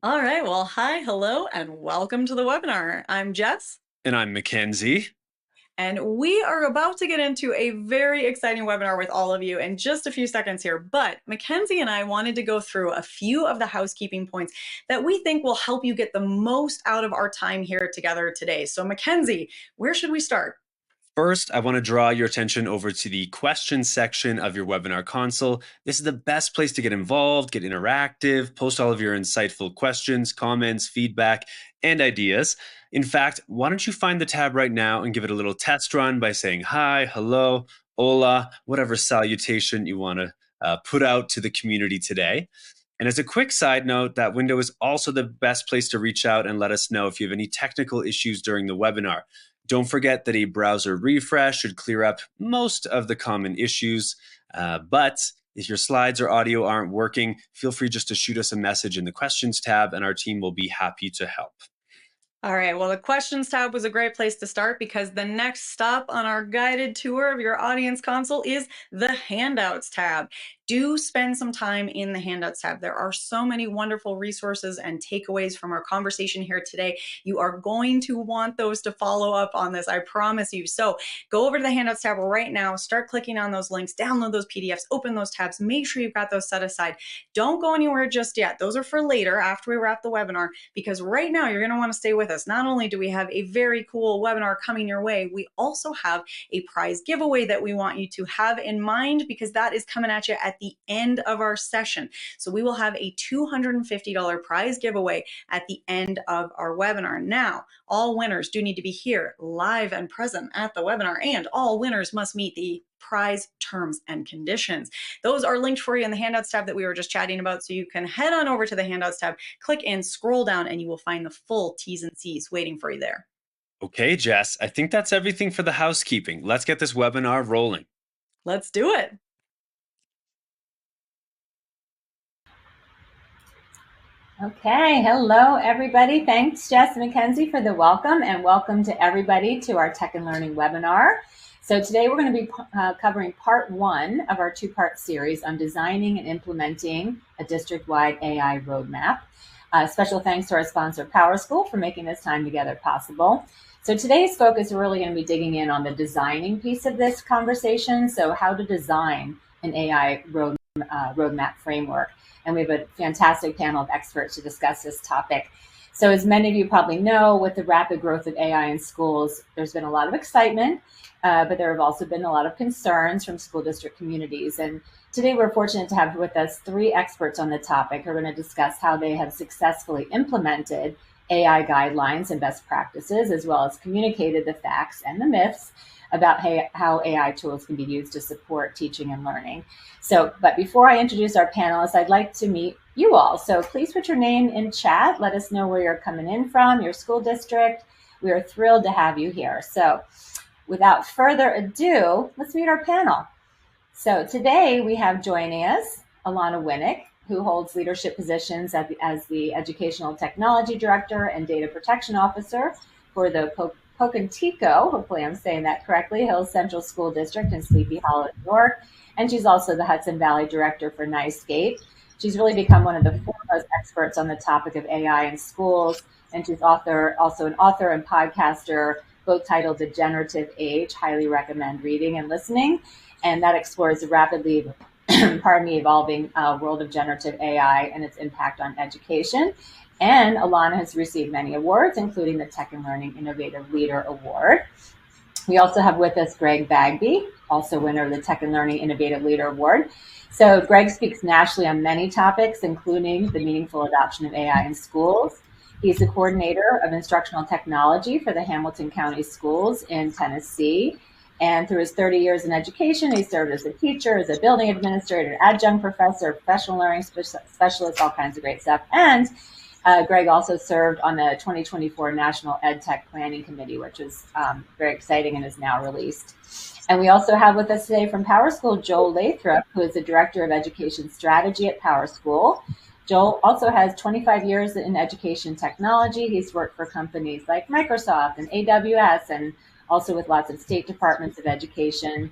All right, well, hi, hello, and welcome to the webinar. I'm Jess, And I'm Mackenzie. and we are about to get into a very exciting webinar with all of you in just a few seconds here. But Mackenzie and I wanted to go through a few of the housekeeping points that we think will help you get the most out of our time here together today. So, Mackenzie, where should we start? First, I want to draw your attention over to the question section of your webinar console. This is the best place to get involved, get interactive, post all of your insightful questions, comments, feedback, and ideas. In fact, why don't you find the tab right now and give it a little test run by saying hi, hello, hola, whatever salutation you want to put out to the community today. And as a quick side note, that window is also the best place to reach out and let us know if you have any technical issues during the webinar. Don't forget that a browser refresh should clear up most of the common issues. But if your slides or audio aren't working, feel free just to shoot us a message in the questions tab and our team will be happy to help. All right, well, the questions tab was a great place to start because the next stop on our guided tour of your audience console is the handouts tab. Do spend some time in the handouts tab. There are so many wonderful resources and takeaways from our conversation here today. You are going to want those to follow up on this, I promise you. So go over to the handouts tab right now, start clicking on those links, download those PDFs, open those tabs, make sure you've got those set aside. Don't go anywhere just yet. Those are for later after we wrap the webinar, because right now you're going to want to stay with us. Not only do we have a very cool webinar coming your way, we also have a prize giveaway that we want you to have in mind, because that is coming at you at the end of our session. So we will have a $250 prize giveaway at the end of our webinar. Now, all winners do need to be here live and present at the webinar, and all winners must meet the prize terms and conditions. Those are linked for you in the handouts tab that we were just chatting about. So you can head on over to the handouts tab, click and scroll down, and you will find the full T's and C's waiting for you there. Okay, Jess, I think that's everything for the housekeeping. Let's get this webinar rolling. Let's do it. Okay, hello everybody. Thanks Jess and Mackenzie for the welcome, and welcome to everybody to our Tech and Learning webinar. So today we're going to be covering part one of our two-part series on designing and implementing a district-wide AI roadmap. Special thanks to our sponsor PowerSchool for making this time together possible. So today's focus, we're really going to be digging in on the designing piece of this conversation. So how to design an AI roadmap framework. And we have a fantastic panel of experts to discuss this topic. So as many of you probably know, with the rapid growth of AI in schools, there's been a lot of excitement, but there have also been a lot of concerns from school district communities. And today we're fortunate to have with us three experts on the topic who are going to discuss how they have successfully implemented AI guidelines and best practices, as well as communicated the facts and the myths about how AI tools can be used to support teaching and learning. So, but before I introduce our panelists, I'd like to meet you all. So please put your name in chat. Let us know where you're coming in from, your school district. We are thrilled to have you here. So without further ado, let's meet our panel. So today we have joining us Alana Winnick, who holds leadership positions as the Educational Technology Director and Data Protection Officer for the Pocantico, hopefully I'm saying that correctly, Hills Central School District in Sleepy Hollow, New York. And she's also the Hudson Valley Director for NYSCAPE. She's really become one of the foremost experts on the topic of AI in schools. And she's also an author and podcaster, both titled The Generative Age, highly recommend reading and listening. And that explores the rapidly evolving world of generative AI and its impact on education. And Alana has received many awards, including the Tech and Learning Innovative Leader Award. We also have with us Greg Bagby, also winner of the Tech and Learning Innovative Leader Award. So Greg speaks nationally on many topics, including the meaningful adoption of AI in schools. He's the coordinator of instructional technology for the Hamilton County Schools in Tennessee. And through his 30 years in education, he served as a teacher, as a building administrator, adjunct professor, professional learning specialist, all kinds of great stuff. And Greg also served on the 2024 National Ed Tech Planning Committee, which was very exciting and is now released. And we also have with us today from PowerSchool, Joel Lathrop, who is the Director of Education Strategy at PowerSchool. Joel also has 25 years in education technology. He's worked for companies like Microsoft and AWS, and also with lots of state departments of education.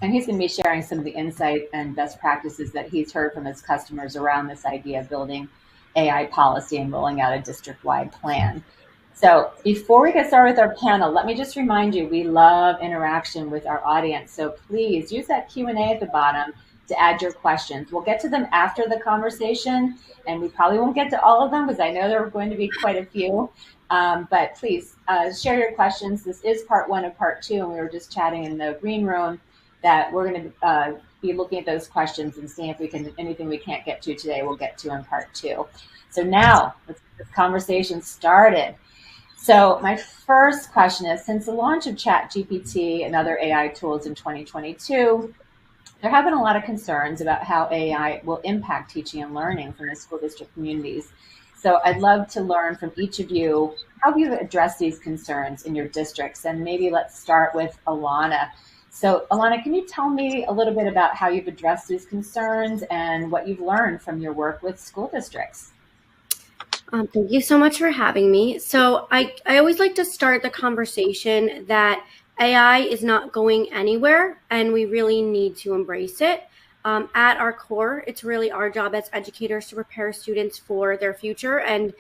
And he's going to be sharing some of the insight and best practices that he's heard from his customers around this idea of building AI policy and rolling out a district-wide plan. So before we get started with our panel, let me just remind you, we love interaction with our audience. So please use that Q&A at the bottom to add your questions. We'll get to them after the conversation, and we probably won't get to all of them because I know there are going to be quite a few. But please share your questions. This is part one of part two, and we were just chatting in the green room that we're going to be looking at those questions and seeing if we can, anything we can't get to today, we'll get to in part two. So now let's get this conversation started. So my first question is, since the launch of ChatGPT and other AI tools in 2022, there have been a lot of concerns about how AI will impact teaching and learning from the school district communities. So I'd love to learn from each of you how you've addressed these concerns in your districts. And maybe let's start with Alana. So Alana, can you tell me a little bit about how you've addressed these concerns and what you've learned from your work with school districts? Thank you so much for having me. So I always like to start the conversation that AI is not going anywhere and we really need to embrace it. At our core, it's really our job as educators to prepare students for their future. And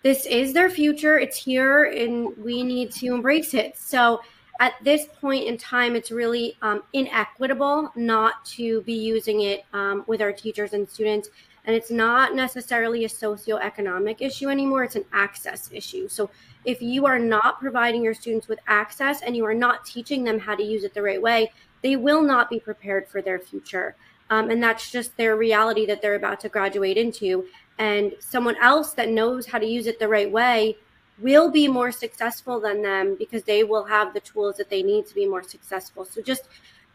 this is their future. It's here and we need to embrace it. So at this point in time, it's really inequitable not to be using it with our teachers and students. And it's not necessarily a socioeconomic issue anymore. It's an access issue. So if you are not providing your students with access and you are not teaching them how to use it the right way, they will not be prepared for their future. And that's just their reality that they're about to graduate into. And someone else that knows how to use it the right way will be more successful than them because they will have the tools that they need to be more successful. So just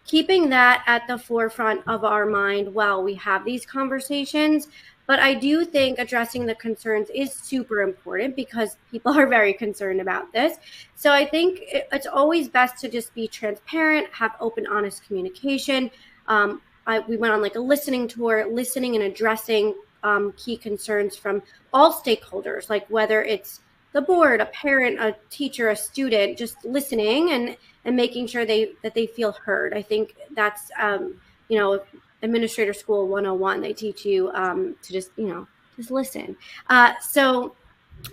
keeping that at the forefront of our mind while we have these conversations. But I do think addressing the concerns is super important because people are very concerned about this. So I think it's always best to just be transparent, have open, honest communication. We went on like a listening tour, listening and addressing key concerns from all stakeholders, like whether it's the board, a parent, a teacher, a student, just listening and making sure that they feel heard. I think that's, Administrator School 101. They teach you to just listen. So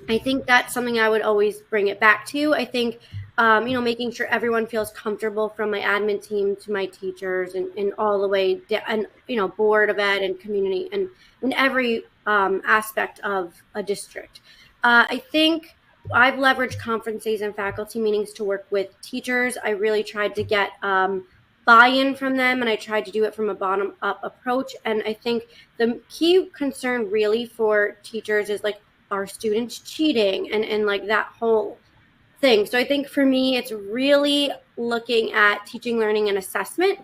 I think that's something I would always bring it back to. I think, making sure everyone feels comfortable from my admin team to my teachers and all the way down, and, board of ed and community and in every aspect of a district. I think I've leveraged conferences and faculty meetings to work with teachers. I really tried to get buy-in from them, and I tried to do it from a bottom-up approach. And I think the key concern really for teachers is like, are students cheating and like that whole thing. So I think for me, it's really looking at teaching, learning, and assessment.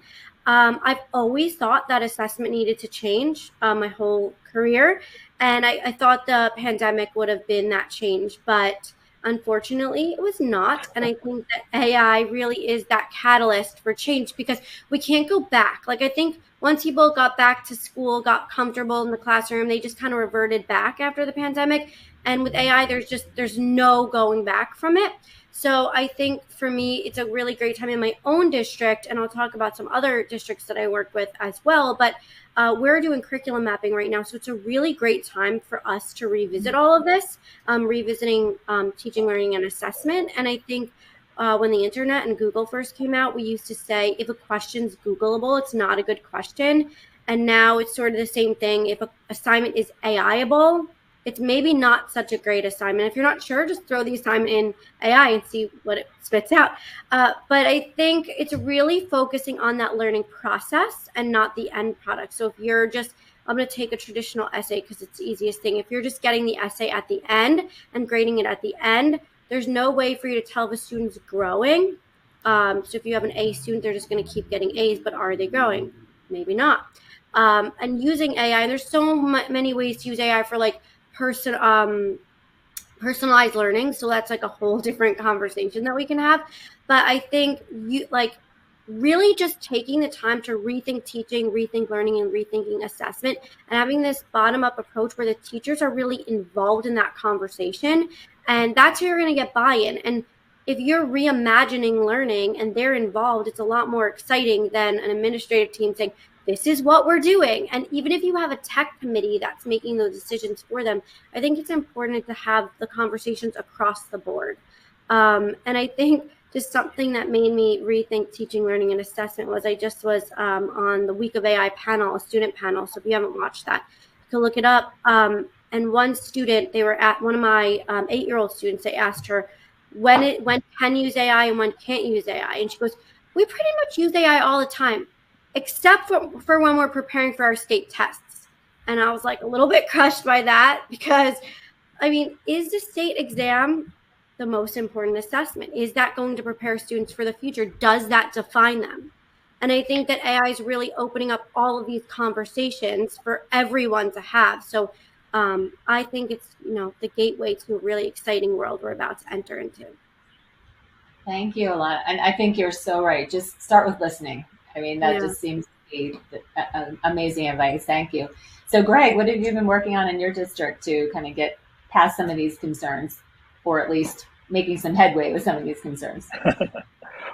I've always thought that assessment needed to change my whole career. And I thought the pandemic would have been that change, but unfortunately it was not. And I think that AI really is that catalyst for change because we can't go back. Like I think once people got back to school, got comfortable in the classroom, they just kind of reverted back after the pandemic. And with AI, there's no going back from it. So I think for me, it's a really great time in my own district, and I'll talk about some other districts that I work with as well, but we're doing curriculum mapping right now. So it's a really great time for us to revisit all of this, revisiting teaching, learning, and assessment. And I think when the internet and Google first came out, we used to say, if a question's Googleable, it's not a good question. And now it's sort of the same thing. If an assignment is AI-able, it's maybe not such a great assignment. If you're not sure, just throw the assignment in AI and see what it spits out. But I think it's really focusing on that learning process and not the end product. So if you're just, I'm going to take a traditional essay because it's the easiest thing. If you're just getting the essay at the end and grading it at the end, there's no way for you to tell if a student's growing. So if you have an A student, they're just going to keep getting A's, but are they growing? Maybe not. And using AI, and there's so many ways to use AI for like personalized learning. So that's like a whole different conversation that we can have. But I think really just taking the time to rethink teaching, rethink learning, and rethinking assessment, and having this bottom-up approach where the teachers are really involved in that conversation. And that's how you're going to get buy-in. And if you're reimagining learning and they're involved, it's a lot more exciting than an administrative team saying, this is what we're doing. And even if you have a tech committee that's making those decisions for them, I think it's important to have the conversations across the board. And I think just something that made me rethink teaching, learning, and assessment was I just was on the Week of AI panel, a student panel. So if you haven't watched that, you can look it up. And one student, they were at one of my 8-year-old students, they asked her, when can you use AI and when can't you use AI? And she goes, we pretty much use AI all the time, except for when we're preparing for our state tests. And I was like a little bit crushed by that, because, I mean, is the state exam the most important assessment? Is that going to prepare students for the future? Does that define them? And I think that AI is really opening up all of these conversations for everyone to have. So I think it's, the gateway to a really exciting world we're about to enter into. Thank you, Alana. And I think you're so right. Just start with listening. I mean, that just seems to be amazing advice. Thank you. So, Greg, what have you been working on in your district to kind of get past some of these concerns, or at least making some headway with some of these concerns?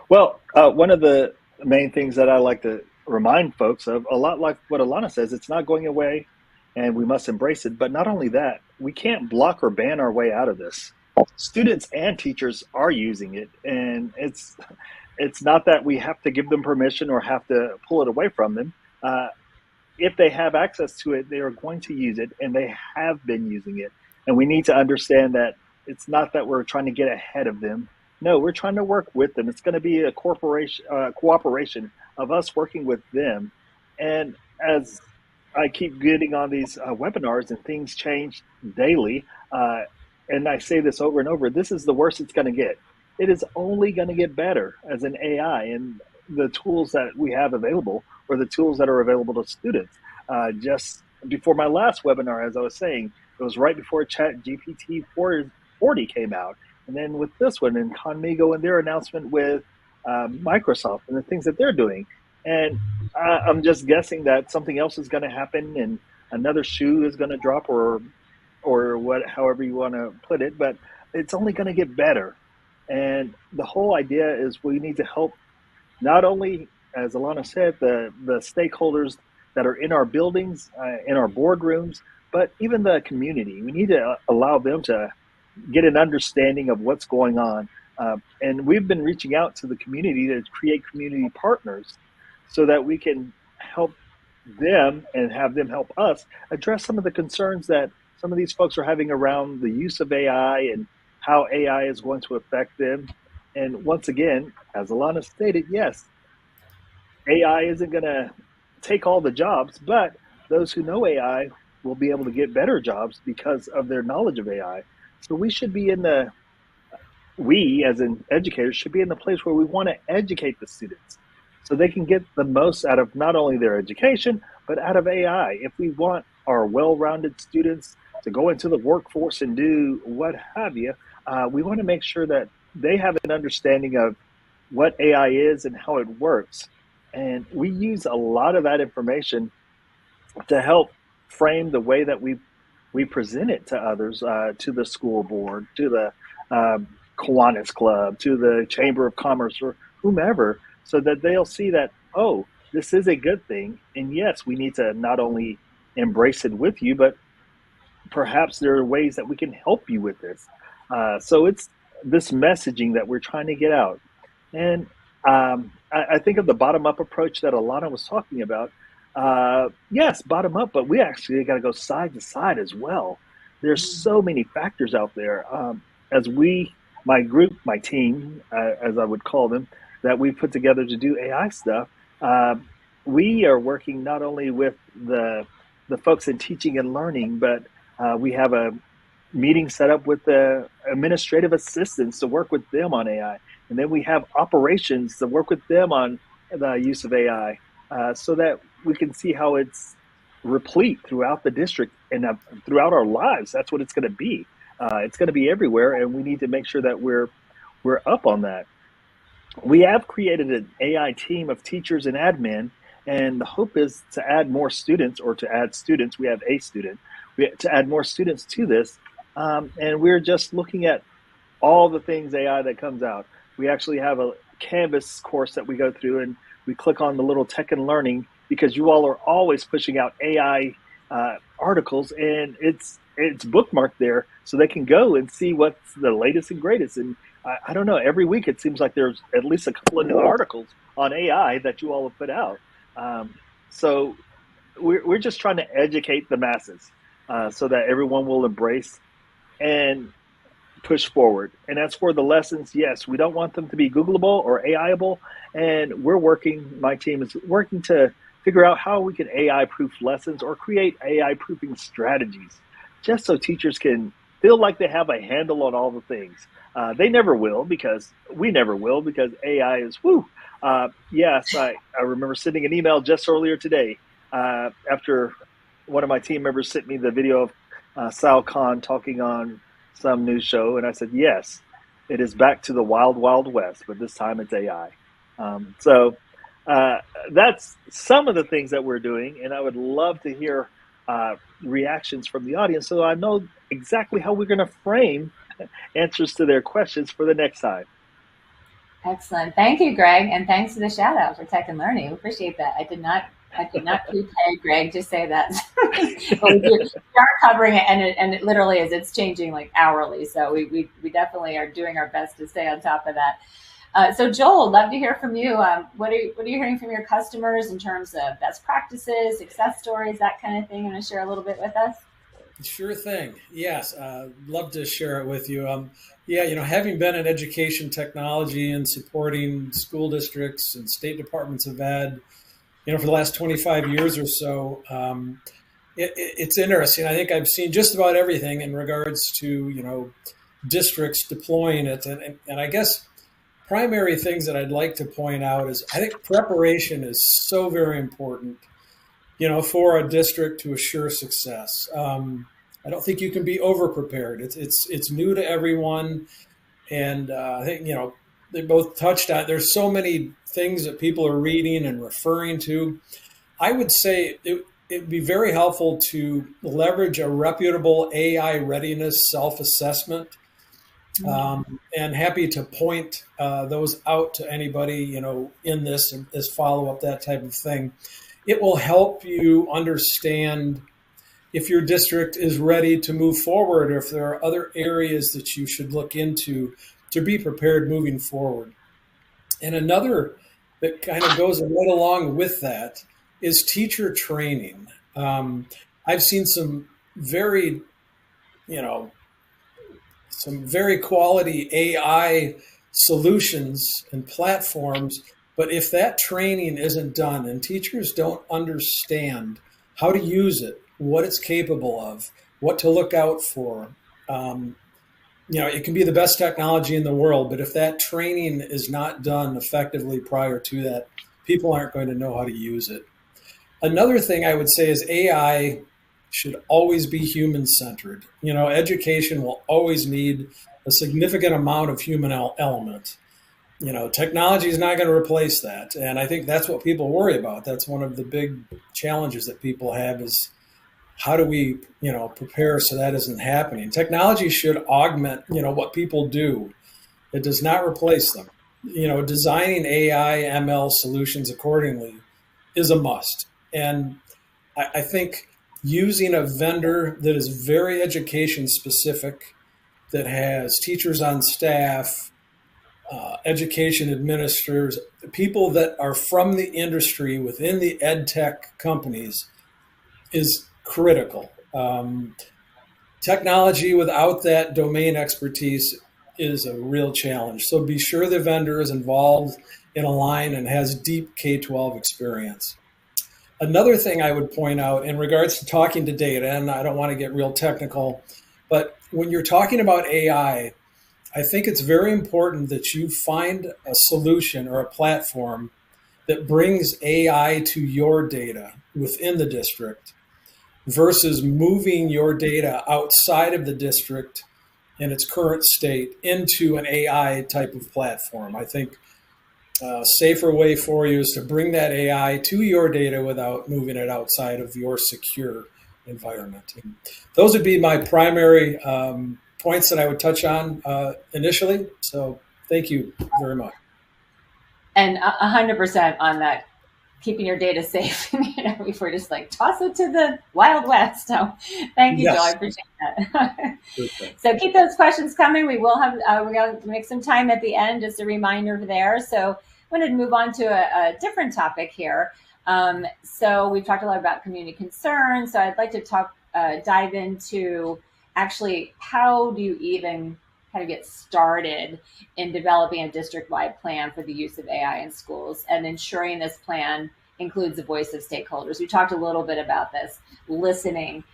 Well, one of the main things that I like to remind folks of, a lot like what Alana says, it's not going away and we must embrace it. But not only that, we can't block or ban our way out of this. Students and teachers are using it, and it's not that we have to give them permission or have to pull it away from them. If they have access to it, they are going to use it, and they have been using it. And we need to understand that it's not that we're trying to get ahead of them. No, we're trying to work with them. It's going to be a cooperation of us working with them. And as I keep getting on these webinars and things change daily, and I say this over and over, this is the worst it's going to get. It is only going to get better as an AI, and the tools that we have available, or the tools that are available to students. Just before my last webinar, as I was saying, it was right before ChatGPT 40 came out. And then with this one, and Conmigo and their announcement with Microsoft and the things that they're doing. And I'm just guessing that something else is going to happen, and another shoe is going to drop, or what, however you want to put it, but it's only going to get better. And the whole idea is we need to help not only, as Alana said, the stakeholders that are in our buildings, in our boardrooms, but even the community. We need to allow them to get an understanding of what's going on. And we've been reaching out to the community to create community partners so that we can help them and have them help us address some of the concerns that some of these folks are having around the use of AI and how AI is going to affect them. And once again, as Alana stated, yes, AI isn't going to take all the jobs, but those who know AI will be able to get better jobs because of their knowledge of AI. So we should be we as an educators should be in the place where we want to educate the students so they can get the most out of not only their education, but out of AI. If we want our well-rounded students to go into the workforce and do what have you, we want to make sure that they have an understanding of what AI is and how it works. And we use a lot of that information to help frame the way that we present it to others, to the school board, to the Kiwanis Club, to the Chamber of Commerce, or whomever, so that they'll see that, oh, this is a good thing. And yes, we need to not only embrace it with you, but perhaps there are ways that we can help you with this. So it's this messaging that we're trying to get out. And I think of the bottom-up approach that Alana was talking about. Yes, bottom up, but we actually got to go side to side as well. There's so many factors out there. As my group, my team, as I would call them, that we put together to do AI stuff, we are working not only with the folks in teaching and learning, but we have a meeting set up with the administrative assistants to work with them on AI. And then we have operations to work with them on the use of AI, so that we can see how it's replete throughout the district and throughout our lives. That's what it's going to be. It's going to be everywhere, and we need to make sure that we're up on that. We have created an AI team of teachers and admin, and the hope is to add more students, or to add students. We have a student. To add more students to this, and we're just looking at all the things AI that comes out. We actually have a Canvas course that we go through, and we click on the little tech and learning. because you all are always pushing out AI articles, and it's bookmarked there so they can go and see what's the latest and greatest. And I don't know, every week it seems like there's at least a couple of new articles on AI that you all have put out. So we're just trying to educate the masses so that everyone will embrace and push forward. And as for the lessons, yes, we don't want them to be Googleable or AIable. And my team is working to figure out how we can AI proof lessons or create AI proofing strategies, just so teachers can feel like they have a handle on all the things. They never will, because we never will, because AI is woo. Yes, I remember sending an email just earlier today after one of my team members sent me the video of Sal Khan talking on some news show, and I said, yes, it is back to the wild, wild west, but this time it's AI. So that's some of the things that we're doing, and I would love to hear reactions from the audience so I know exactly how we're going to frame answers to their questions for the next time. Excellent. Thank you, Greg. And thanks for the shout out for Tech and Learning. We appreciate that. I did not prepay Greg to say that. But we are covering it, and it literally is. It's changing like hourly. So we definitely are doing our best to stay on top of that. So Joel, love to hear from you. What are you hearing from your customers in terms of best practices, success stories, that kind of thing? You want to share a little bit with us? Sure thing. Yes, love to share it with you. Having been in education technology and supporting school districts and state departments of ed, for the last 25 years or so, it's interesting. I think I've seen just about everything in regards to, districts deploying it. And I guess primary things that I'd like to point out is I think preparation is so very important, for a district to assure success. I don't think you can be over prepared. It's new to everyone, and I think they both touched on. There's so many things that people are reading and referring to. I would say it'd be very helpful to leverage a reputable AI readiness self-assessment, and happy to point those out to anybody in this as follow-up, that type of thing. It will help you understand if your district is ready to move forward, or if there are other areas that you should look into to be prepared moving forward. And another that kind of goes right along with that is teacher training. I've seen some very quality AI solutions and platforms, but if that training isn't done and teachers don't understand how to use it, what it's capable of, what to look out for. It can be the best technology in the world, but if that training is not done effectively prior to that, people aren't going to know how to use it. Another thing I would say is AI should always be human-centered. Education will always need a significant amount of human element. Technology is not going to replace that. And I think that's what people worry about. That's one of the big challenges that people have is, how do we, prepare so that isn't happening? Technology should augment, what people do. It does not replace them. Designing AI, ML solutions accordingly is a must. And I think using a vendor that is very education specific, that has teachers on staff, education administrators, people that are from the industry within the ed tech companies is critical. Technology without that domain expertise is a real challenge. So be sure the vendor is involved in a line and has deep K-12 experience. Another thing I would point out in regards to talking to data, and I don't want to get real technical, but when you're talking about AI, I think it's very important that you find a solution or a platform that brings AI to your data within the district versus moving your data outside of the district in its current state into an AI type of platform. I think a safer way for you is to bring that AI to your data without moving it outside of your secure environment. And those would be my primary points that I would touch on initially. So thank you very much. And 100% on that, keeping your data safe, before just like toss it to the Wild West. So thank you, Joel. I Yes. appreciate that. Okay. So keep those questions coming. We will have, we're going to make some time at the end, just a reminder there. So I wanted to move on to a different topic here. So we've talked a lot about community concerns. So I'd like to dive into actually how do you even kind of get started in developing a district-wide plan for the use of AI in schools and ensuring this plan includes the voice of stakeholders. We talked a little bit about this, listening,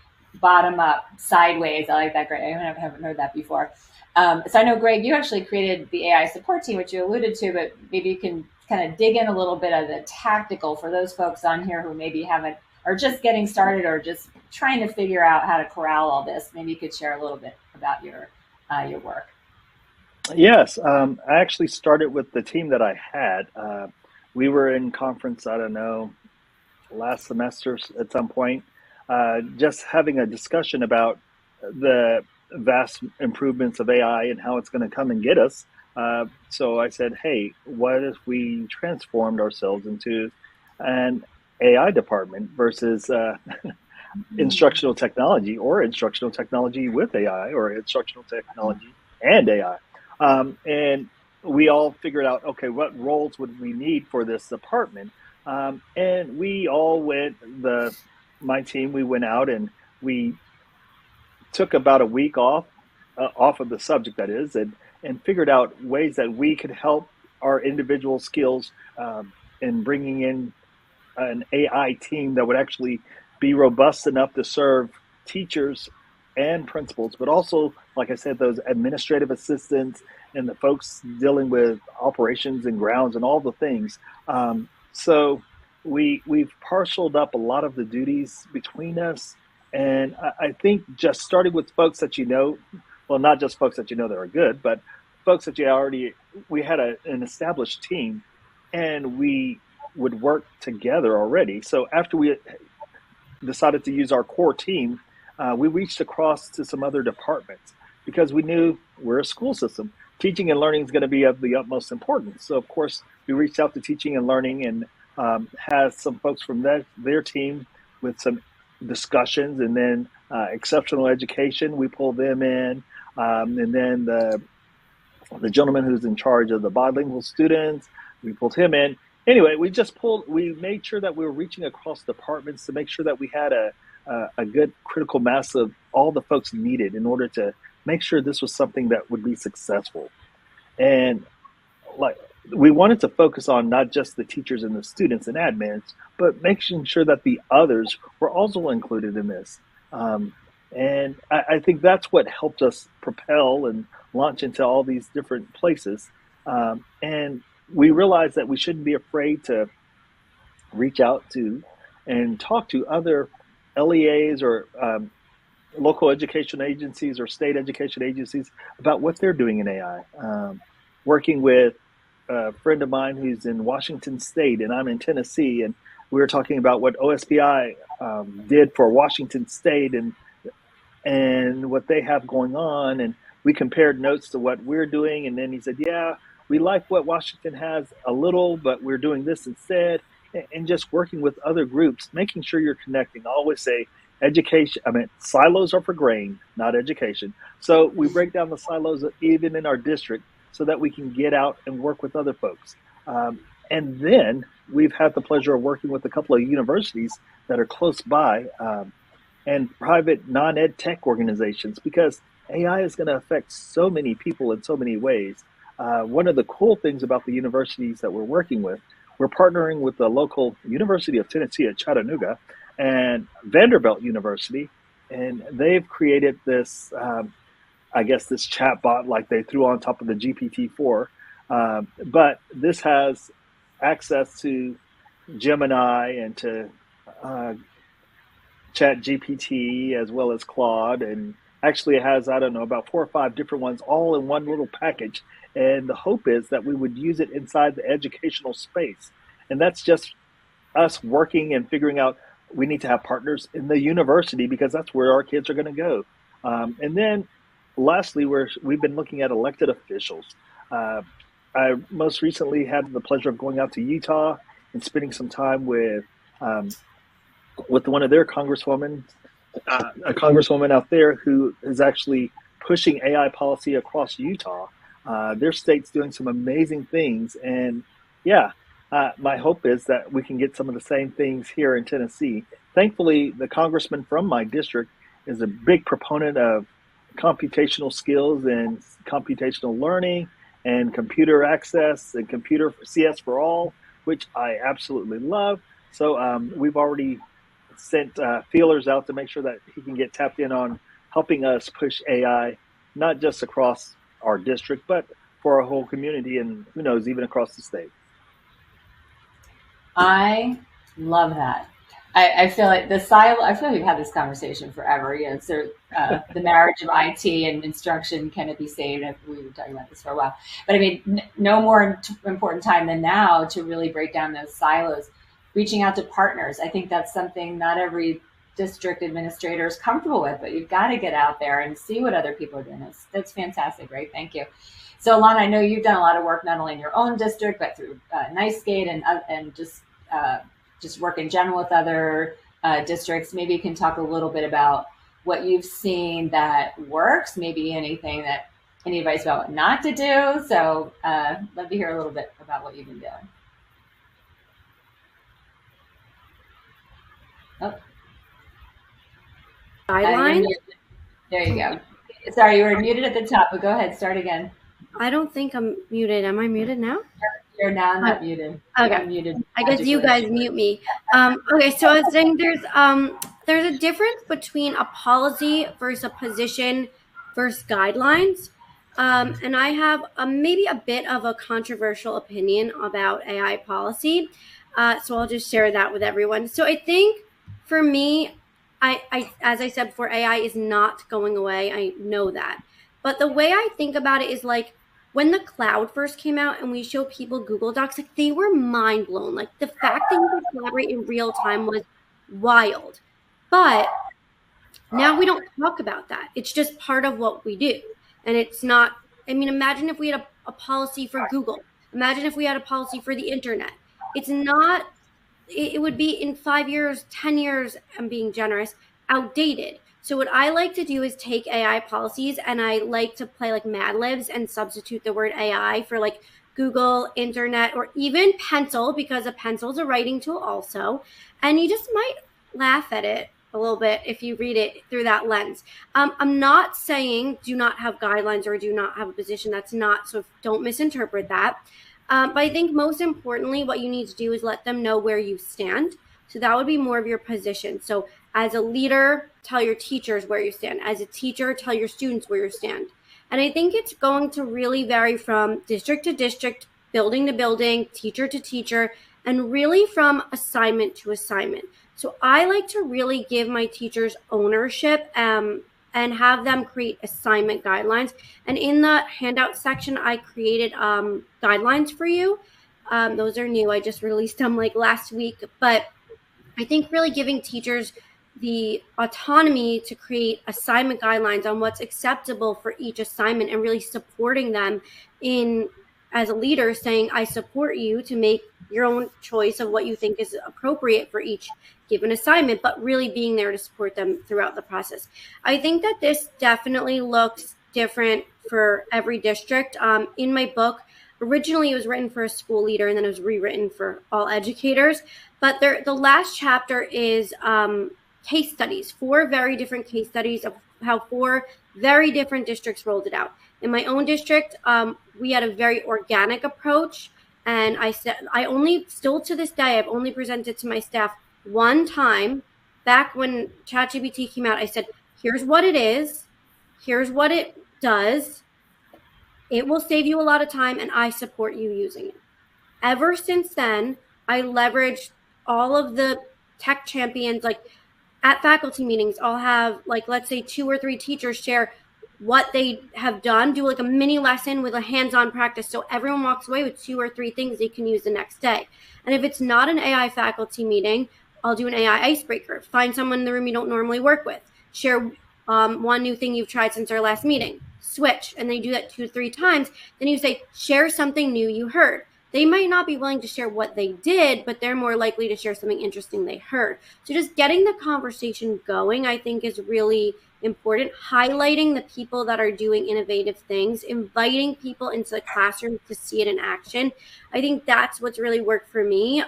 bottom up, sideways. I like that, Greg. I haven't heard that before. So I know, Greg, you actually created the AI support team, which you alluded to, but maybe you can kind of dig in a little bit of the tactical for those folks on here who maybe haven't, or just getting started, or just trying to figure out how to corral all this. Maybe you could share a little bit about your work. Yes, I actually started with the team that I had. We were in conference, I don't know, last semester at some point, just having a discussion about the vast improvements of AI and how it's going to come and get us. So I said, hey, what if we transformed ourselves into an AI department versus instructional technology, or instructional technology with AI, or instructional technology and AI? And we all figured out, okay, what roles would we need for this department? And we all my team, we went out and we took about a week off of the subject, that is, and figured out ways that we could help our individual skills in bringing in an AI team that would actually be robust enough to serve teachers and principals, but also, like I said, those administrative assistants and the folks dealing with operations and grounds and all the things. So we've parceled up a lot of the duties between us. And I think just starting with folks that well, not just folks that that are good, but folks that we had an established team, and we would work together already. So after we decided to use our core team, we reached across to some other departments because we knew we're a school system. Teaching and learning is going to be of the utmost importance. So, of course, we reached out to teaching and learning and had some folks from their team with some discussions, and then exceptional education, we pulled them in. And then the gentleman who's in charge of the bilingual students, we pulled him in. Anyway, we made sure that we were reaching across departments to make sure that we had a good critical mass of all the folks needed in order to make sure this was something that would be successful. And we wanted to focus on not just the teachers and the students and admins, but making sure that the others were also included in this. And I think that's what helped us propel and launch into all these different places. And we realized that we shouldn't be afraid to reach out to and talk to other LEAs or local education agencies or state education agencies about what they're doing in AI. Working with a friend of mine who's in Washington State and I'm in Tennessee, and we were talking about what OSPI did for Washington State and what they have going on, and we compared notes to what we're doing, and then he said, yeah, we like what Washington has a little, but we're doing this instead, and just working with other groups, making sure you're connecting. I always say silos are for grain, not education. So we break down the silos even in our district so that we can get out and work with other folks. And then we've had the pleasure of working with a couple of universities that are close by and private non-ed tech organizations, because AI is going to affect so many people in so many ways. One of the cool things about the universities that we're working with, we're partnering with the local University of Tennessee at Chattanooga and Vanderbilt University, and they've created this, this chat bot like they threw on top of the GPT-4. But this has access to Gemini and to Chat GPT as well as Claude, and actually it has, about 4 or 5 different ones all in one little package. And the hope is that we would use it inside the educational space. And that's just us working and figuring out we need to have partners in the university because that's where our kids are going to go. And then lastly, we've been looking at elected officials. I most recently had the pleasure of going out to Utah and spending some time with one of their congresswomen, a congresswoman out there who is actually pushing AI policy across Utah. Their state's doing some amazing things, and yeah, my hope is that we can get some of the same things here in Tennessee. Thankfully, the congressman from my district is a big proponent of computational skills and computational learning and computer access and computer CS for all, which I absolutely love. So we've already sent feelers out to make sure that he can get tapped in on helping us push AI, not just across our district, but for our whole community, and who knows, even across the state. I love that. I feel like the silo. I feel like we've had this conversation forever. You know, so the marriage of IT and instruction, can it be saved? We were talking about this for a while, but I mean, no more important time than now to really break down those silos. Reaching out to partners. I think that's something not every district administrator is comfortable with, but you've got to get out there and see what other people are doing. That's fantastic, right? Thank you. So, Alana, I know you've done a lot of work not only in your own district, but through NICEGate and just work in general with other districts. Maybe you can talk a little bit about what you've seen that works, maybe anything that, any advice about what not to do. So love to hear a little bit about what you've been doing. Oh. Guidelines? There you go. Sorry, you were muted at the top, but go ahead, start again. I don't think I'm muted. Am I muted now? You're now not muted. Okay. Muted. I guess you guys mute me. Okay, so I was saying there's a difference between a policy versus a position versus guidelines. And I have maybe a bit of a controversial opinion about AI policy. So I'll just share that with everyone. So I think for me, I as I said before, AI is not going away. I know that. But the way I think about it is like, when the cloud first came out and we showed people Google Docs, like they were mind blown. Like the fact that you could collaborate in real time was wild. But now we don't talk about that. It's just part of what we do. And it's not, I mean, imagine if we had a policy for Google. Imagine if we had a policy for the internet. It's not, it would be in 5 years, 10 years, I'm being generous, outdated. So what I like to do is take AI policies and I like to play like Mad Libs and substitute the word AI for like Google, internet, or even pencil, because a pencil is a writing tool also. And you just might laugh at it a little bit if you read it through that lens. I'm not saying do not have guidelines or do not have a position. That's not, so don't misinterpret that. But I think most importantly, what you need to do is let them know where you stand. So that would be more of your position. So as a leader, tell your teachers where you stand. As a teacher, tell your students where you stand. And I think it's going to really vary from district to district, building to building, teacher to teacher, and really from assignment to assignment. So I like to really give my teachers ownership and have them create assignment guidelines. And in the handout section, I created guidelines for you. Those are new. I just released them like last week. But I think really giving teachers the autonomy to create assignment guidelines on what's acceptable for each assignment and really supporting them in, as a leader, saying, I support you to make your own choice of what you think is appropriate for each given assignment, but really being there to support them throughout the process. I think that this definitely looks different for every district. In my book, originally it was written for a school leader and then it was rewritten for all educators. But the last chapter is case studies, 4 very different case studies of how 4 very different districts rolled it out. In my own district, we had a very organic approach. And I said, still to this day, I've only presented to my staff one time. Back when ChatGPT came out, I said, here's what it is. Here's what it does. It will save you a lot of time and I support you using it. Ever since then, I leveraged all of the tech champions, like at faculty meetings, I'll have like, let's say 2 or 3 teachers share what they have done, do like a mini lesson with a hands-on practice. So everyone walks away with 2 or 3 things they can use the next day. And if it's not an AI faculty meeting, I'll do an AI icebreaker. Find someone in the room you don't normally work with. Share one new thing you've tried since our last meeting. Switch. And then you do that 2 or 3 times. Then you say, share something new you heard. they might not be willing to share what they did, but they're more likely to share something interesting they heard. So just getting the conversation going, I think, is really important. Highlighting the people that are doing innovative things, inviting people into the classroom to see it in action. I think that's what's really worked for me.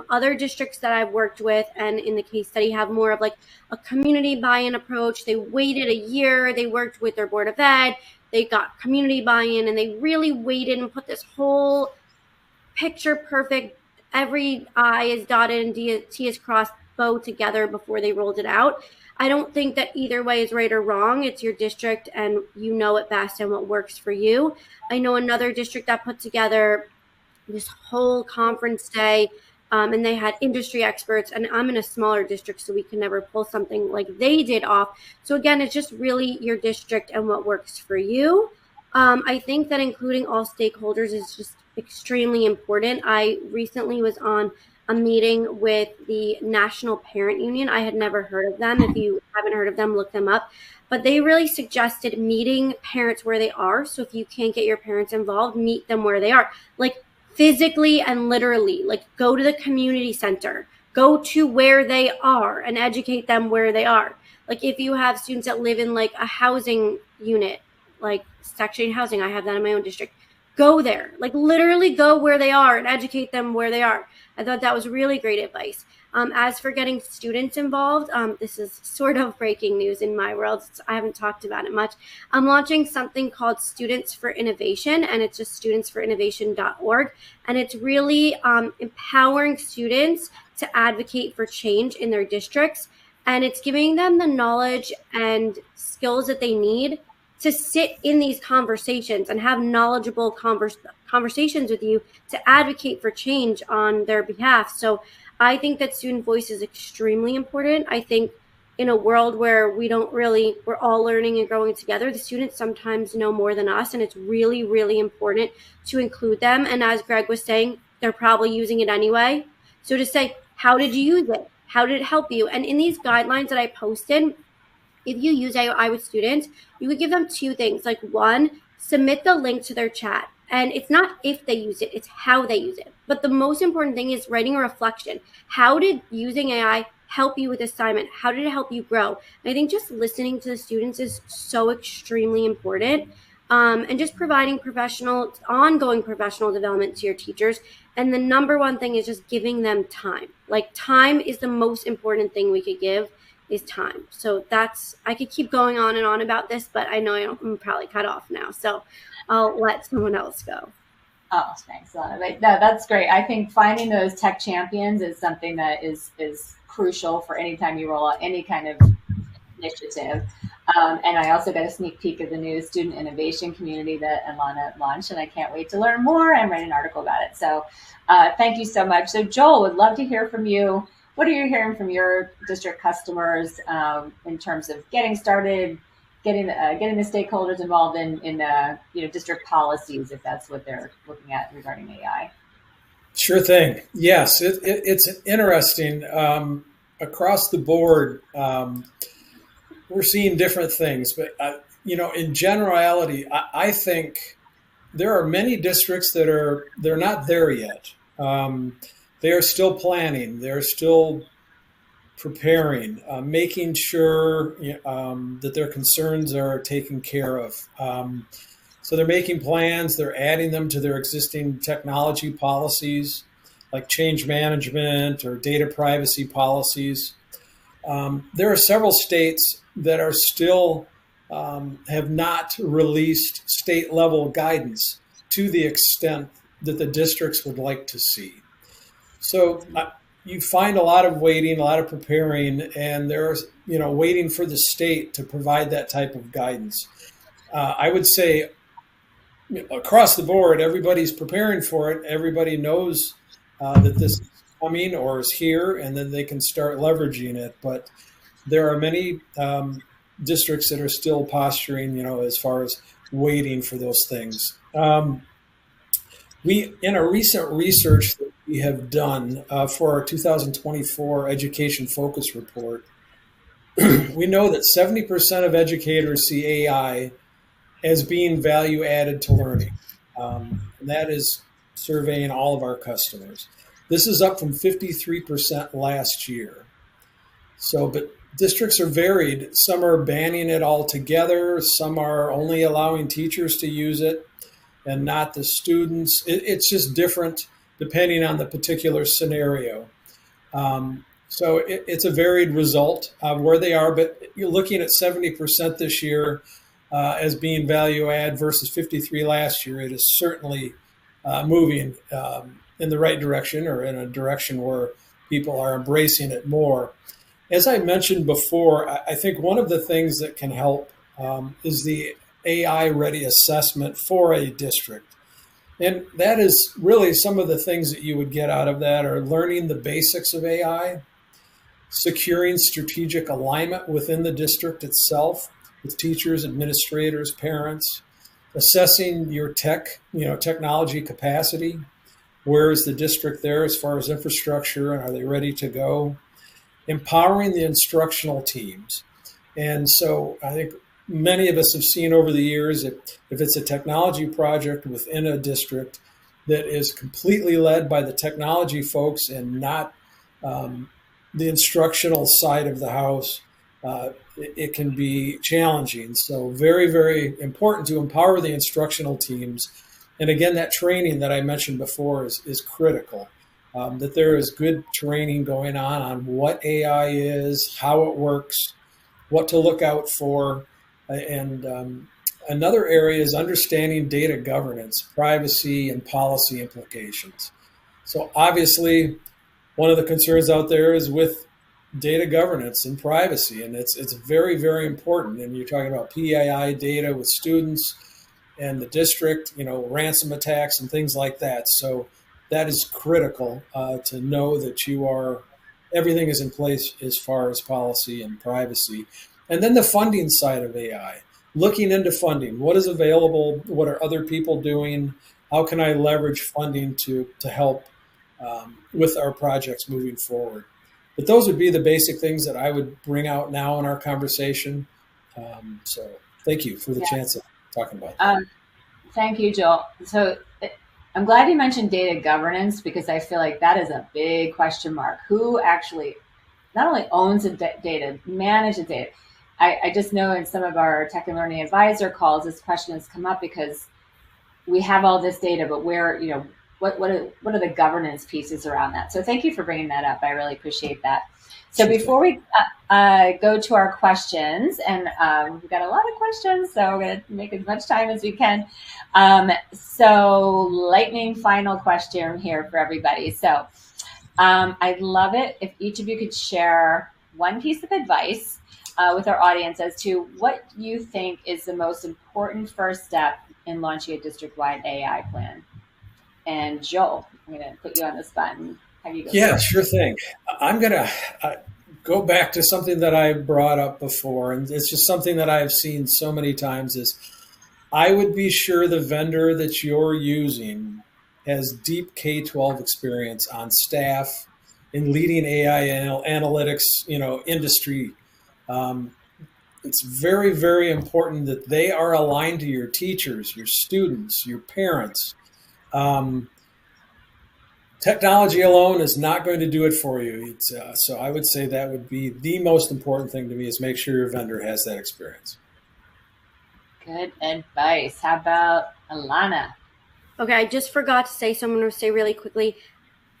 Other districts that I've worked with and in the case study have more of like a community buy-in approach. They waited a year, they worked with their board of ed, they got community buy-in, and they really waited and put this whole picture perfect, every I is dotted and T is crossed bow together before they rolled it out. I don't think that either way is right or wrong. It's your district and you know it best and what works for you. I know another district that put together this whole conference day, and they had industry experts, and I'm in a smaller district, so we can never pull something like they did off. So again, it's just really your district and what works for you. I think that including all stakeholders is just extremely important. I recently was on a meeting with the National Parent Union. I had never heard of them. If you haven't heard of them, look them up. But they really suggested meeting parents where they are. So if you can't get your parents involved, meet them where they are. Like physically and literally, like go to the community center, go to where they are and educate them where they are. Like if you have students that live in like a housing unit, like Section 8 housing, I have that in my own district, go there, like literally go where they are and educate them where they are. I thought that was really great advice. As for getting students involved, this is sort of breaking news in my world. I haven't talked about it much. I'm launching something called Students for Innovation, and it's just studentsforinnovation.org. And it's really empowering students to advocate for change in their districts. And it's giving them the knowledge and skills that they need to sit in these conversations and have knowledgeable conversations with you to advocate for change on their behalf. So I think that student voice is extremely important. I think in a world where we're all learning and growing together, the students sometimes know more than us, and it's really, really important to include them. And as Greg was saying, they're probably using it anyway. So to say, how did you use it? How did it help you? And in these guidelines that I posted, if you use AI with students, you would give them two things. Like one, submit the link to their chat. And it's not if they use it, it's how they use it. But the most important thing is writing a reflection. How did using AI help you with assignment? How did it help you grow? And I think just listening to the students is so extremely important. And just providing ongoing professional development to your teachers. And the number one thing is just giving them time. Like time is the most important thing we could give is time. So I could keep going on and on about this, but I know I'm probably cut off now. So I'll let someone else go. Oh, thanks, Lana. But no, that's great. I think finding those tech champions is something that is crucial for any time you roll out any kind of initiative. And I also got a sneak peek of the new student innovation community that Alana launched, and I can't wait to learn more and write an article about it. So thank you so much. So Joel, would love to hear from you. What are you hearing from your district customers in terms of getting started, getting the stakeholders involved in district policies, if that's what they're looking at regarding AI? Sure thing. Yes, it's interesting. Across the board, we're seeing different things, but in generality, I think there are many districts they're not there yet. They are still planning. They're still preparing, making sure that their concerns are taken care of. So they're making plans. They're adding them to their existing technology policies, like change management or data privacy policies. There are several states that are still have not released state-level guidance to the extent that the districts would like to see. So you find a lot of waiting, a lot of preparing, and there's waiting for the state to provide that type of guidance. I would say across the board, everybody's preparing for it. Everybody knows that this is coming or is here, and then they can start leveraging it. But there are many districts that are still posturing, as far as waiting for those things. In a recent research that we have done for our 2024 Education Focus Report, we know that 70% of educators see AI as being value added to learning. And that is surveying all of our customers. This is up from 53% last year. So, but districts are varied. Some are banning it altogether. Some are only allowing teachers to use it and not the students. It's just different depending on the particular scenario. So it's a varied result of where they are, but you're looking at 70% this year as being value add versus 53 last year. It is certainly moving in the right direction, or in a direction where people are embracing it more. As I mentioned before, I think one of the things that can help is the AI ready assessment for a district. And that is really some of the things that you would get out of that are learning the basics of AI, securing strategic alignment within the district itself with teachers, administrators, parents, assessing your technology capacity. Where is the district there as far as infrastructure, and are they ready to go? Empowering the instructional teams. And so I think many of us have seen over the years, if it's a technology project within a district that is completely led by the technology folks and not the instructional side of the house, it can be challenging. So very, very important to empower the instructional teams. And again, that training that I mentioned before is critical. That there is good training going on what AI is, how it works, what to look out for. And another area is understanding data governance, privacy, and policy implications. So obviously, one of the concerns out there is with data governance and privacy, and it's very, very important. And you're talking about PII data with students and the district, ransom attacks and things like that. So that is critical to know that everything is in place as far as policy and privacy. And then the funding side of AI, looking into funding. What is available? What are other people doing? How can I leverage funding to help with our projects moving forward? But those would be the basic things that I would bring out now in our conversation. So thank you for the chance of talking about that. Thank you, Joel. So I'm glad you mentioned data governance, because I feel like that is a big question mark. Who actually not only owns the data, manages the data? I just know in some of our Tech and Learning Advisor calls, this question has come up because we have all this data, but where, what are the governance pieces around that? So thank you for bringing that up. I really appreciate that. So before we go to our questions, and we've got a lot of questions, so we're going to make as much time as we can. So lightning final question here for everybody. So I'd love it if each of you could share one piece of advice with our audience as to what you think is the most important first step in launching a district-wide AI plan. And Joel, I'm going to put you on the spot and have you go. Yeah, sure thing. I'm going to go back to something that I brought up before, and it's just something that I've seen so many times is I would be sure the vendor that you're using has deep K-12 experience on staff in leading AI analytics, industry. It's very, very important that they are aligned to your teachers, your students, your parents. Technology alone is not going to do it for you. So I would say that would be the most important thing to me, is make sure your vendor has that experience. Good advice. How about Alana? Okay, I just forgot to say, so I'm going to say really quickly,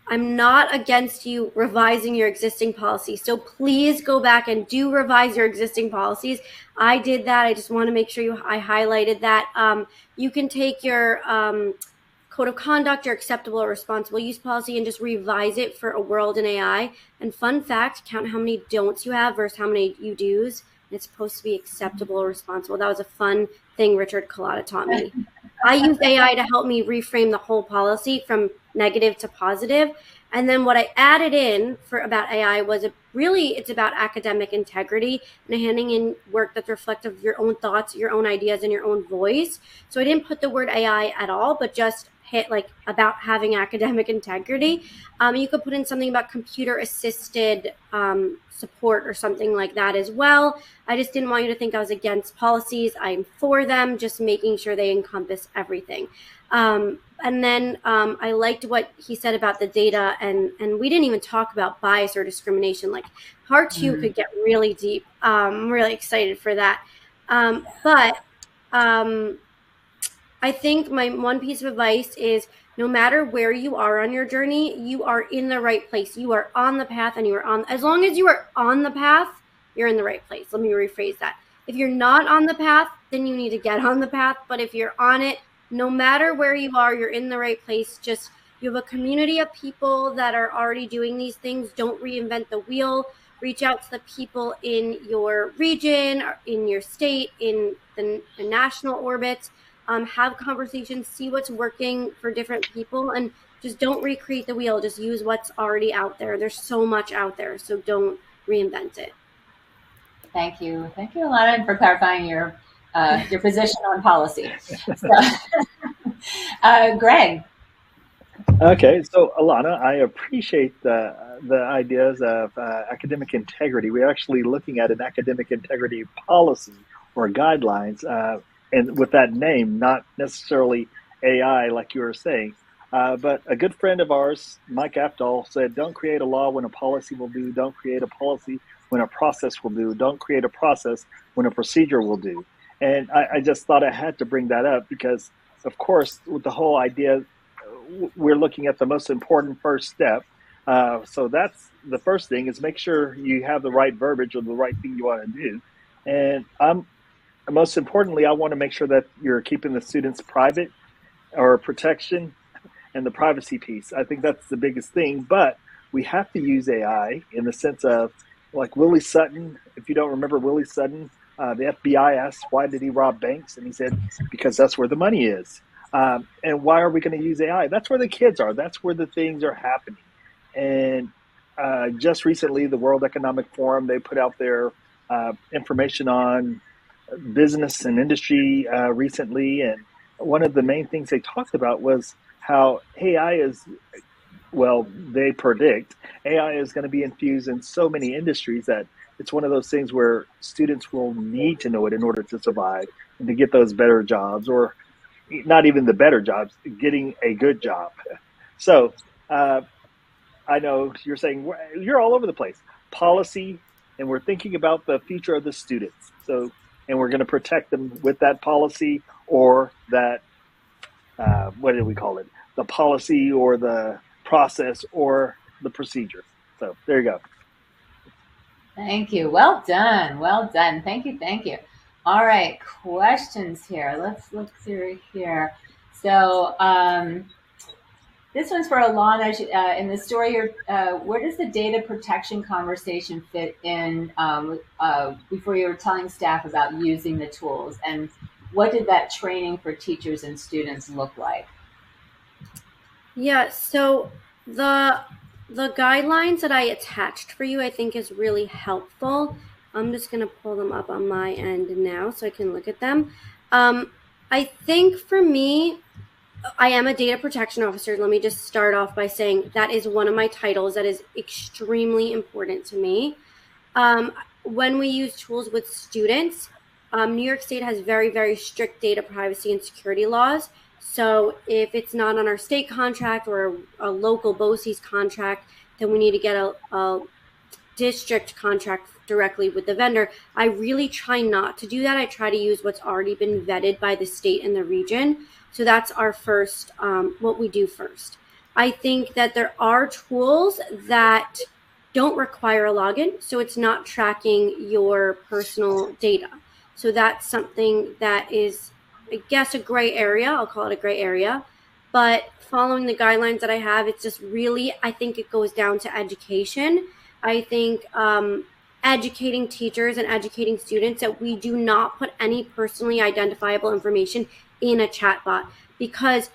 I'm not against you revising your existing policies. So please go back and do revise your existing policies. I did that. I just want to make sure I highlighted that. You can take your code of conduct, your acceptable or responsible use policy, and just revise it for a world in AI. And fun fact, count how many don'ts you have versus how many you do's. And it's supposed to be acceptable or responsible. That was a fun thing Richard Collada taught me. I used AI to help me reframe the whole policy from negative to positive. And then what I added in for about AI was it's about academic integrity and handing in work that's reflective of your own thoughts, your own ideas, and your own voice. So I didn't put the word AI at all, but just hit about having academic integrity. You could put in something about computer assisted support or something like that as well. I just didn't want you to think I was against policies. I'm for them, just making sure they encompass everything. And then I liked what he said about the data, and we didn't even talk about bias or discrimination. Like part two could get really deep. I'm really excited for that. But I think my one piece of advice is no matter where you are on your journey, you are in the right place. You are on the path, and you are on, as long as you are on the path, you're in the right place. Let me rephrase that. If you're not on the path, then you need to get on the path. But if you're on it, no matter where you are, you're in the right place. Just you have a community of people that are already doing these things. Don't reinvent the wheel. Reach out to the people in your region, in your state, in the national orbit. Have conversations, see what's working for different people, and just don't recreate the wheel. Just use what's already out there. There's so much out there, so don't reinvent it. Thank you, Alana, for clarifying your position on policy. So, Greg. Okay, so Alana, I appreciate the ideas of academic integrity. We're actually looking at an academic integrity policy or guidelines, and with that name, not necessarily AI like you were saying. But a good friend of ours, Mike Apdahl, said, "Don't create a law when a policy will do. Don't create a policy when a process will do. Don't create a process when a procedure will do." And I just thought I had to bring that up because, of course, with the whole idea, we're looking at the most important first step. So that's the first thing, is make sure you have the right verbiage or the right thing you want to do. And most importantly, I want to make sure that you're keeping the students private or protection and the privacy piece. I think that's the biggest thing. But we have to use AI in the sense of, like Willie Sutton. If you don't remember Willie Sutton, the FBI asked, why did he rob banks? And he said, because that's where the money is. And why are we going to use AI? That's where the kids are. That's where the things are happening. And just recently, the World Economic Forum, they put out their information on business and industry recently. And one of the main things they talked about was how AI is, well, they predict AI is going to be infused in so many industries that it's one of those things where students will need to know it in order to survive and to get those better jobs, or not even the better jobs, getting a good job. So I know you're saying you're all over the place. Policy, and we're thinking about the future of the students. So, and we're going to protect them with that policy or that, what do we call it? The policy or the process or the procedure. So there you go. Thank you. Well done. Well done. Thank you. Thank you. All right. Questions here. Let's look through here. So this one's for Alana. In the story here, where does the data protection conversation fit in before you were telling staff about using the tools? And what did that training for teachers and students look like? Yeah, so the guidelines that I attached for you, I think is really helpful. I'm just going to pull them up on my end now so I can look at them. I think for me, I am a data protection officer. Let me just start off by saying that is one of my titles that is extremely important to me. When we use tools with students, New York State has very, very strict data privacy and security laws. So if it's not on our state contract or a local BOCES contract, then we need to get a district contract directly with the vendor. I really try not to do that. I try to use what's already been vetted by the state and the region. So that's our first, what we do first. I think that there are tools that don't require a login, so it's not tracking your personal data. So that's something that is, I guess, a gray area. I'll call it a gray area. But following the guidelines that I have, it's just really, I think it goes down to education. I think educating teachers and educating students that we do not put any personally identifiable information in a chatbot, because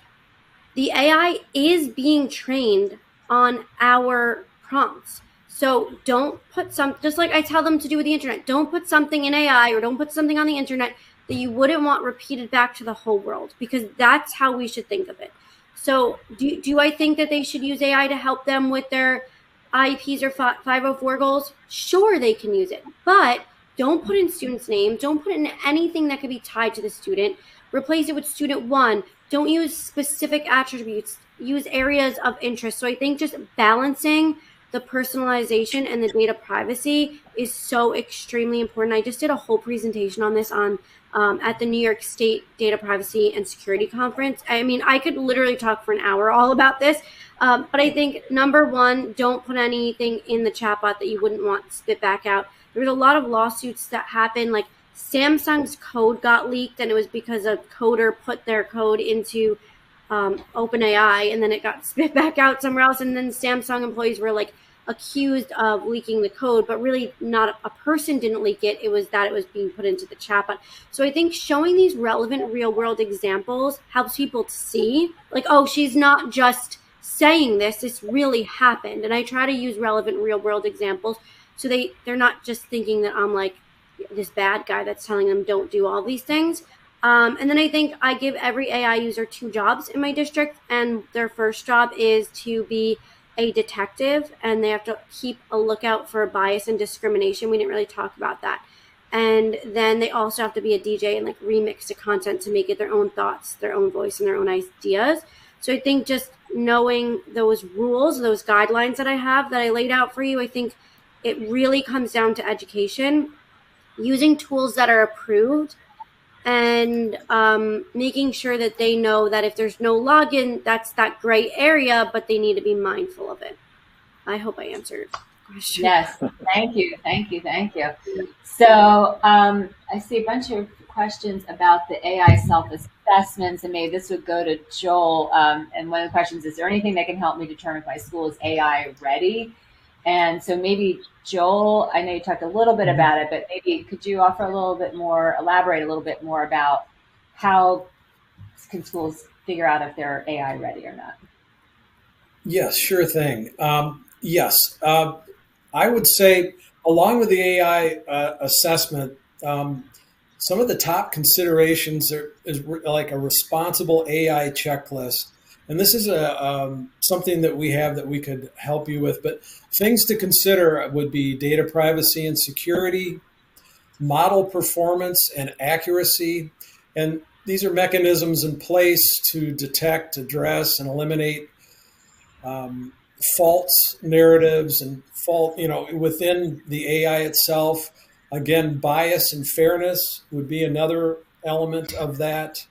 the AI is being trained on our prompts. So don't put just like I tell them to do with the internet, don't put something in AI or don't put something on the internet that you wouldn't want repeated back to the whole world, because that's how we should think of it. So do I think that they should use AI to help them with their IEPs or 504 goals? Sure, they can use it, but don't put in students' names. Don't put in anything that could be tied to the student. replace it with student one. Don't use specific attributes, use areas of interest. So I think just balancing the personalization and the data privacy is so extremely important. I just did a whole presentation on this on at the New York State Data Privacy and Security Conference. I mean, I could literally talk for an hour all about this, but I think number one, don't put anything in the chatbot that you wouldn't want spit back out. There's a lot of lawsuits that happen, like Samsung's code got leaked, and it was because a coder put their code into OpenAI, and then it got spit back out somewhere else, and then Samsung employees were like accused of leaking the code, but really not a person didn't leak it. It was that it was being put into the chatbot. So I think showing these relevant real world examples helps people to see, like, oh, she's not just saying this really happened. And I try to use relevant real world examples so they're not just thinking that I'm like this bad guy that's telling them don't do all these things. And then I think I give every AI user 2 jobs in my district, and their first job is to be a detective, and they have to keep a lookout for bias and discrimination. We didn't really talk about that. And then they also have to be a DJ and like remix the content to make it their own thoughts, their own voice, and their own ideas. So I think just knowing those rules, those guidelines that I have that I laid out for you, I think it really comes down to education, using tools that are approved, and making sure that they know that if there's no login, that's that gray area, but they need to be mindful of it. I hope I answered the question. Yes, thank you. So I see a bunch of questions about the AI self-assessments, and maybe this would go to Joel. And one of the questions is there anything that can help me determine if my school is AI ready? And so maybe Joel, I know you talked a little bit about it, but maybe could you offer a little bit more, elaborate a little bit more about how can schools figure out if they're AI ready or not? Yes, sure thing. Yes, I would say along with the AI assessment, some of the top considerations is like a responsible AI checklist. And this is something that we have that we could help you with. But things to consider would be data privacy and security, model performance and accuracy. And these are mechanisms in place to detect, address, and eliminate false narratives and within the AI itself. Again, bias and fairness would be another element of that.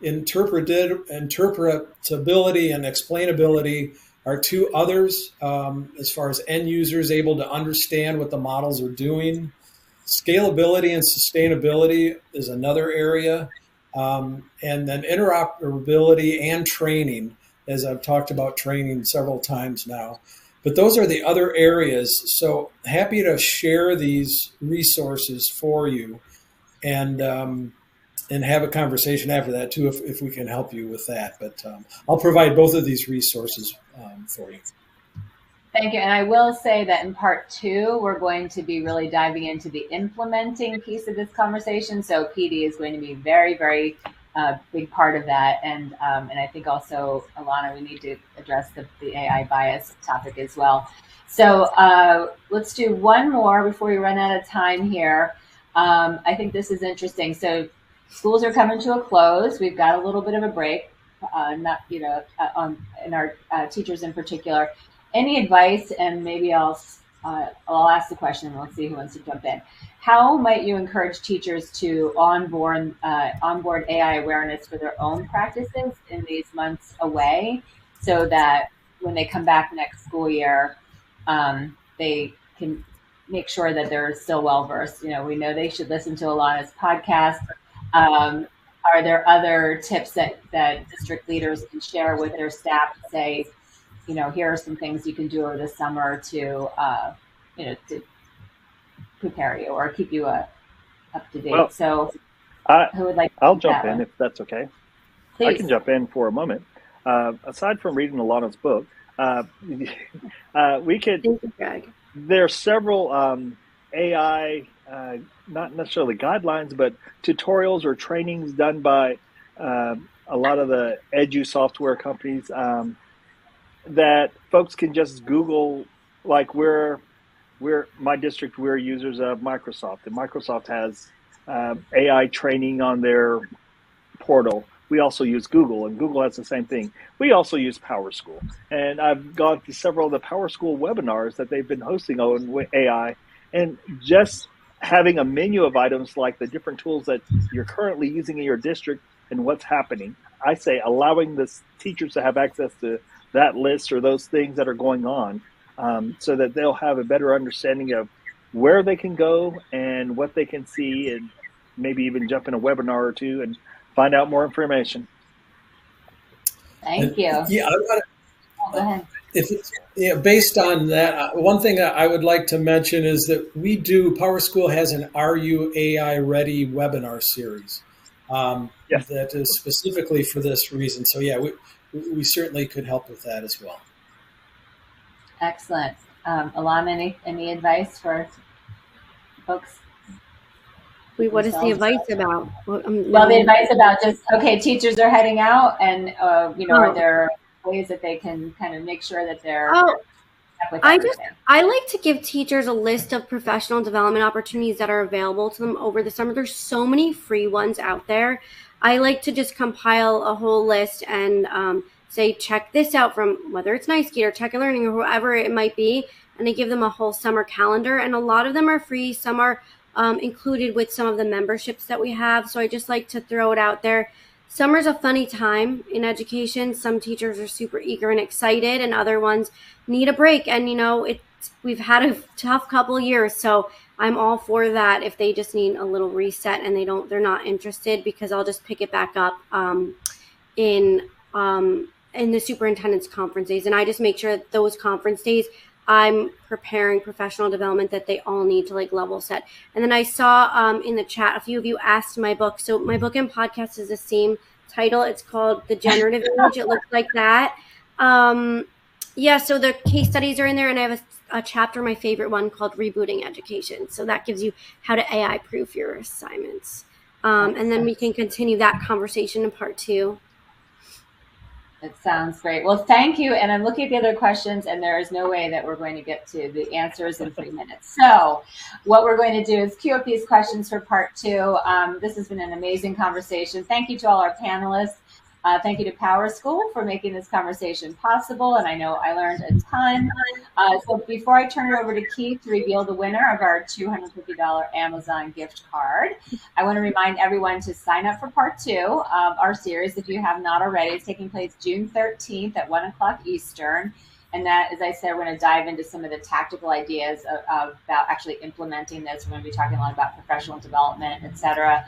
Interpretability and explainability are 2 others, as far as end users able to understand what the models are doing. Scalability and sustainability is another area. And then interoperability and training, as I've talked about training several times now. But those are the other areas. So happy to share these resources for you, and have a conversation after that too, if we can help you with that. But I'll provide both of these resources for you. Thank you. And I will say that in part 2, we're going to be really diving into the implementing piece of this conversation. So PD is going to be very, very big part of that. And I think also, Alana, we need to address the AI bias topic as well. So let's do one more before we run out of time here. I think this is interesting. So schools are coming to a close. We've got a little bit of a break, in our teachers in particular. Any advice? And maybe I'll ask the question and we'll see who wants to jump in. How might you encourage teachers to onboard AI awareness for their own practices in these months away, so that when they come back next school year, they can make sure that they're still well versed? We know they should listen to Alana's podcast. Are there other tips that district leaders can share with their staff to say, here are some things you can do over the summer to prepare you or keep you up to date? Well, so who would like to I'll jump in if that's okay. Please. I can jump in for a moment. Aside from reading Alana's book, we could. Thank you, Greg. There are several AI, not necessarily guidelines, but tutorials or trainings done by a lot of the edu software companies that folks can just Google. Like my district, we're users of Microsoft, and Microsoft has AI training on their portal, we also use Google, and Google has the same thing. We also use PowerSchool. And I've gone to several of the PowerSchool webinars that they've been hosting on AI, and just having a menu of items like the different tools that you're currently using in your district and what's happening. I say allowing the teachers to have access to that list or those things that are going on, so that they'll have a better understanding of where they can go and what they can see, and maybe even jump in a webinar or two and find out more information. Thank you. Yeah, Go ahead. if it's, based on that, one thing that I would like to mention is that PowerSchool has an Are You AI Ready webinar series Yes. that is specifically for this reason. So yeah, we certainly could help with that as well. Excellent. Alana, any advice for folks? What is the advice about? Well, the advice about just, okay, teachers are heading out, and are there ways that they can kind of make sure that they're with everything? I like to give teachers a list of professional development opportunities that are available to them over the summer. There's so many free ones out there. I like to just compile a whole list and say, check this out, from whether it's Nightscape or Tech and Learning or whoever it might be. And I give them a whole summer calendar, and a lot of them are free. Some are included with some of the memberships that we have. So I just like to throw it out there. Summer's a funny time in education. Some teachers are super eager and excited, and other ones need a break. And we've had a tough couple of years, so I'm all for that. If they just need a little reset and they're not interested, because I'll just pick it back up in the superintendent's conference days, and I just make sure that those conference days I'm preparing professional development that they all need to level set. And then I saw in the chat, a few of you asked my book. So my book and podcast is the same title. It's called The Generative Age. It looks like that. So the case studies are in there, and I have a chapter, my favorite one, called Rebooting Education. So that gives you how to AI proof your assignments. And then we can continue that conversation in part 2. It sounds great. Well, thank you. And I'm looking at the other questions, and there is no way that we're going to get to the answers in 3 minutes. So what we're going to do is queue up these questions for part 2. This has been an amazing conversation. Thank you to all our panelists. Thank you to PowerSchool for making this conversation possible, and I know I learned a ton. So before I turn it over to Keith to reveal the winner of our $250 Amazon gift card, I want to remind everyone to sign up for part 2 of our series if you have not already. It's taking place June 13th at 1 o'clock Eastern. And that, as I said, we're going to dive into some of the tactical ideas about actually implementing this. We're going to be talking a lot about professional development, et cetera.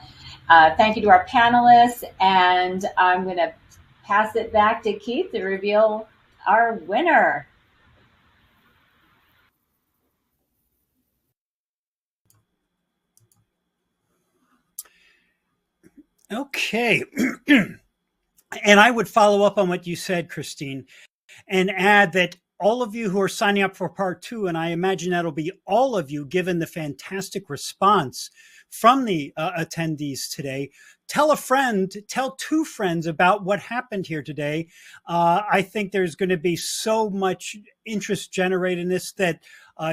Thank you to our panelists, and I'm going to pass it back to Keith to reveal our winner. Okay. And I would follow up on what you said, Christine, and add that all of you who are signing up for part 2, and I imagine that'll be all of you, given the fantastic response from the attendees today, tell a friend, tell 2 friends about what happened here today. I think there's going to be so much interest generated in this that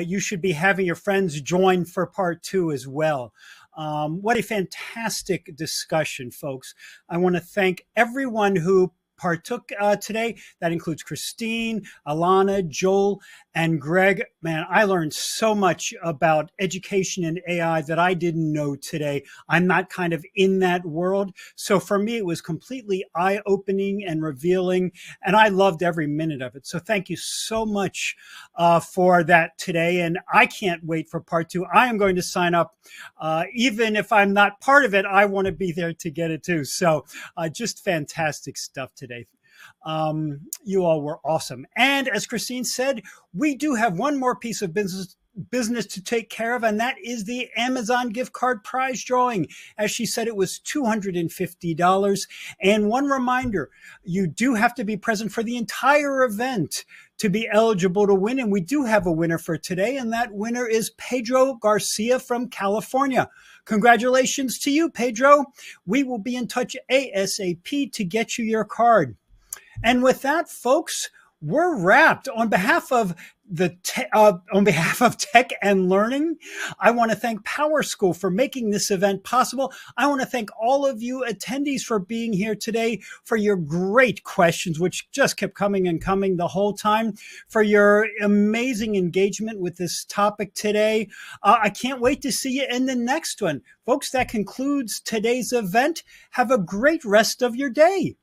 you should be having your friends join for part 2 as well. What a fantastic discussion, folks. I want to thank everyone who partook today. That includes Christine, Alana, Joel, and Greg. Man, I learned so much about education and AI that I didn't know today. I'm not kind of in that world. So for me, it was completely eye-opening and revealing, and I loved every minute of it. So thank you so much for that today. And I can't wait for part 2. I am going to sign up. Even if I'm not part of it, I want to be there to get it too. So just fantastic stuff today. You all were awesome. And as Christine said, we do have one more piece of business to take care of, and that is the Amazon gift card prize drawing. As she said, it was $250. And one reminder, you do have to be present for the entire event to be eligible to win. And we do have a winner for today, and that winner is Pedro Garcia from California. Congratulations to you, Pedro. We will be in touch ASAP to get you your card. And with that, folks, we're wrapped. On behalf of Tech and Learning, I want to thank PowerSchool for making this event possible. I want to thank all of you attendees for being here today, for your great questions, which just kept coming and coming the whole time, for your amazing engagement with this topic today. I can't wait to see you in the next one. Folks, that concludes today's event. Have a great rest of your day.